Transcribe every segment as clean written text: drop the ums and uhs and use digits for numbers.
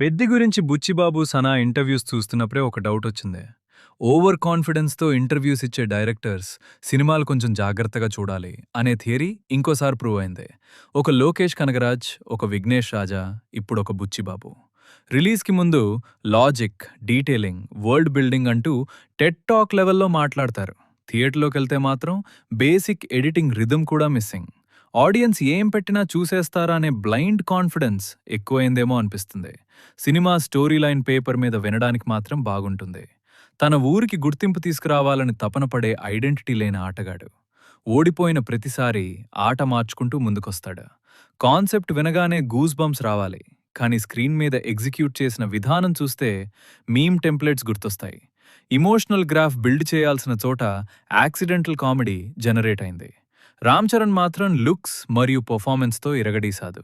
పెద్ది గురించి బుచ్చిబాబు, సనా ఇంటర్వ్యూస్ చూస్తున్నప్పుడే ఒక డౌటొచ్చింది. Over కాన్ఫిడెన్స్‌తో interviews ఇచ్చే డైరెక్టర్స్ సినిమాలు కొంచెం జాగ్రత్తగా చూడాలి అనే థియరీ ఇంకోసారి ప్రూవ్ అయింది. ఒక లోకేష్ కనగరాజ్, ఒక విఘ్నేష్ రాజా, ఇప్పుడొక బుచ్చిబాబు. రిలీజ్‌కి ముందు లాజిక్, డీటెయిలింగ్, వరల్డ్ బిల్డింగ్ అంటూ టెడ్ టాక్ లెవెల్‌లో మాట్లాడతారు. థియేటర్‌లోకెళ్తే మాత్రం బేసిక్ ఎడిటింగ్ రిథమ్ కూడా మిస్సింగ్. ఆడియన్స్ ఏం పెట్టినా చూసేస్తారా అనే బ్లైండ్ కాన్ఫిడెన్స్ ఎక్కువైందేమో అనిపిస్తుంది. సినిమా స్టోరీ లైన్ పేపర్ మీద వినడానికి మాత్రం బాగుంటుంది. తన ఊరికి గుర్తింపు తీసుకురావాలని తపన పడే ఐడెంటిటీ లేని ఆటగాడు. ఓడిపోయిన ప్రతిసారి ఆట మార్చుకుంటూ ముందుకొస్తాడు. కాన్సెప్ట్ వినగానే గూస్ బంప్స్ రావాలి, కానీ స్క్రీన్ మీద ఎగ్జిక్యూట్ చేసిన విధానం చూస్తే మీమ్ టెంప్లెట్స్ గుర్తొస్తాయి. ఇమోషనల్ గ్రాఫ్ బిల్డ్ చేయాల్సిన చోట యాక్సిడెంటల్ కామెడీ జనరేట్ అయింది. రామ్ చరణ్ మాత్రం లుక్స్ మరియు పర్ఫార్మెన్స్తో ఇరగడీశాదు.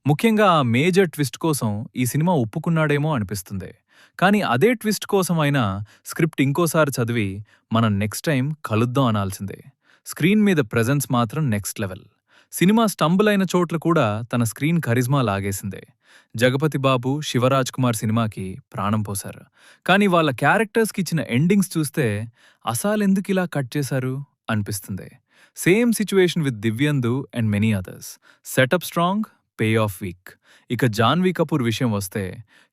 ముఖ్యంగా ఆ మేజర్ ట్విస్ట్ కోసం ఈ సినిమా ఒప్పుకున్నాడేమో అనిపిస్తుంది. కానీ అదే ట్విస్ట్ కోసం అయినా స్క్రిప్ట్ ఇంకోసారి చదివి మనం నెక్స్ట్ టైం కలుద్దాం అనాల్సిందే. స్క్రీన్ మీద ప్రెజెన్స్ మాత్రం నెక్స్ట్ లెవెల్. సినిమా స్టంబుల్ అయిన చోట్ల కూడా తన స్క్రీన్ కరిజ్మా లాగేసిందే. జగపతి బాబు, శివరాజ్ కుమార్ సినిమాకి ప్రాణం పోశారు. కానీ వాళ్ళ క్యారెక్టర్స్కి ఇచ్చిన ఎండింగ్స్ చూస్తే అసాలెందుకిలా కట్ చేశారు అనిపిస్తుంది. Same situation with Divyendu and many others. Setup strong, pay off weak. ఇక జాన్వీ కపూర్ విషయం వస్తే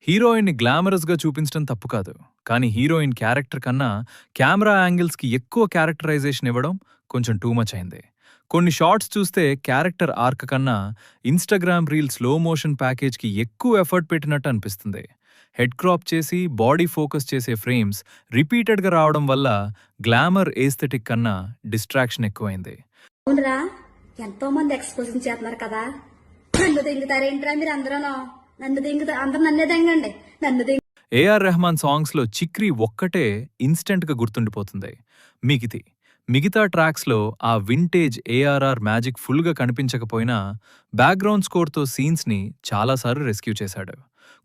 హీరోయిన్ని గ్లామరస్గా చూపించడం తప్పు కాదు, కానీ హీరోయిన్ క్యారెక్టర్ కన్నా కెమెరా యాంగిల్స్కి ఎక్కువ క్యారెక్టరైజేషన్ ఇవ్వడం కొంచెం టూ మచ్ అయింది. కొన్ని షార్ట్స్ చూస్తే క్యారెక్టర్ ఆర్క్ కన్నా ఇన్స్టాగ్రామ్ రీల్ స్లో మోషన్ ప్యాకేజ్కి ఎక్కువ ఎఫర్ట్ పెట్టినట్టు అనిపిస్తుంది. హెడ్ క్రాప్ చేసి బాడీ ఫోకస్ చేసే ఫ్రేమ్స్ రిపీటెడ్గా రావడం వల్ల గ్లామర్ ఏస్థెటిక్ కన్నా డిస్ట్రాక్షన్ ఎక్కువైంది. అవునరా, ఎంతో మంది ఎక్స్పోజింగ్ చేస్తున్నారు కదా, నన్ను దింగుతారేంట్రా మీరు అందరూ? నన్ను దింగుతా, అందరు నన్నే దింగండి, నన్ను దింగ. ఏఆర్ రెహమాన్ సాంగ్స్లో చిక్రీ ఒక్కటే ఇన్స్టెంట్గా గుర్తుండిపోతుంది. మిగతా ట్రాక్స్లో ఆ వింటేజ్ ఏఆర్ఆర్ మ్యాజిక్ ఫుల్గా కనిపించకపోయినా బ్యాక్గ్రౌండ్ స్కోర్తో సీన్స్ని చాలాసార్లు రెస్క్యూ చేశాడు.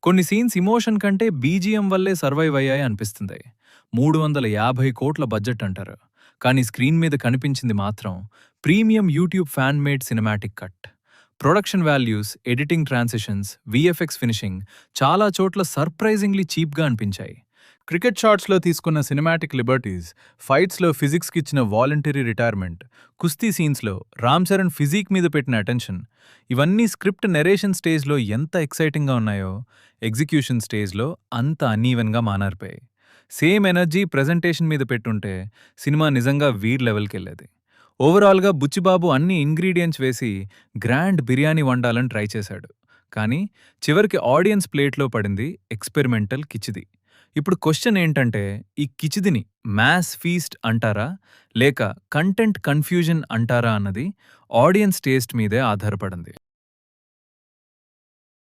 కొన్ని సీన్స్ ఇమోషన్ కంటే బీజిఎం వల్లే సర్వైవ్ అయ్యాయి అనిపిస్తుంది. 350 కోట్ల బడ్జెట్ అంటారు, కానీ స్క్రీన్ మీద కనిపించింది మాత్రం premium YouTube fan made cinematic cut. Production values, editing transitions, VFX finishing చాలా చోట్ల సర్ప్రైజింగ్లీ చీప్గా అనిపించాయి. క్రికెట్ షాట్స్లో తీసుకున్న సినిమాటిక్ లిబర్టీస్, ఫైట్స్లో ఫిజిక్స్కి ఇచ్చిన వాలంటరీ రిటైర్మెంట్, కుస్తీ సీన్స్లో రామ్ చరణ్ ఫిజిక్ మీద పెట్టిన అటెన్షన్, ఇవన్నీ స్క్రిప్ట్ నెరేషన్ స్టేజ్లో ఎంత ఎక్సైటింగ్గా ఉన్నాయో ఎగ్జిక్యూషన్ స్టేజ్లో అంత అన్ఈవెన్గా మానారిపోయాయి. సేమ్ ఎనర్జీ ప్రెజెంటేషన్ మీద పెట్టుంటే సినిమా నిజంగా వీర్ లెవెల్కి వెళ్ళేది. ఓవరాల్గా బుచ్చిబాబు అన్ని ఇంగ్రీడియంట్స్ వేసి గ్రాండ్ బిర్యానీ వండాలని ట్రై చేశాడు, కానీ చివరికి ఆడియన్స్ ప్లేట్లో పడింది ఎక్స్పెరిమెంటల్ కిచిది. ఇప్పుడు క్వశ్చన్ ఏంటంటే, ఈ కిచిదిని మ్యాస్ ఫీస్ట్ అంటారా లేక కంటెంట్ కన్ఫ్యూజన్ అంటారా అన్నది ఆడియన్స్ టేస్ట్ మీదే ఆధారపడింది.